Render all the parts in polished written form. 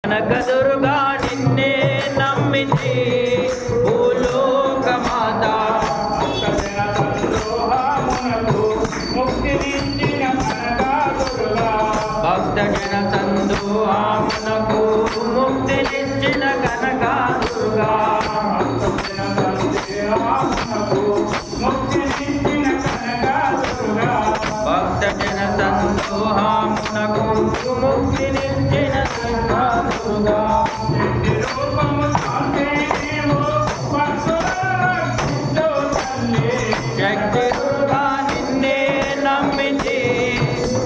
కనకదుర్గా నిన్నే నమ్మితి భూలోకమాత భక్తజన సందోహమునకు ముక్తినిచ్చిన కనకదుర్గా భక్తజన సందోహమునకు ముక్తినిచ్చిన కనకదుర్గా శక్తి దుర్గా నిన్నే నమ్మితి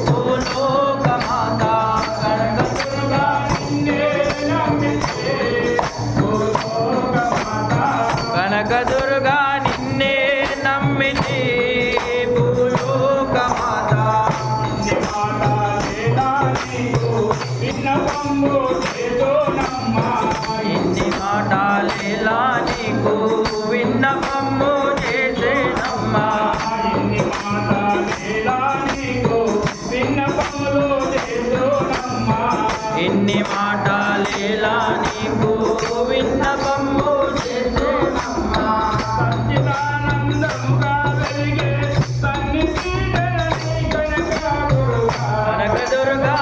భూలోకమాత కనకదుర్గా నిన్నే నమ్మితి కనకదుర్గా నిన్నే నమ్మితి భూలోకమాత ఇన్ని మాటలేలా నీకు విన్నపము చేసేనమ్మా ఇన్ని మాటలేలా నీకు విన్నపము చేసేనమ్మా కనకదుర్గా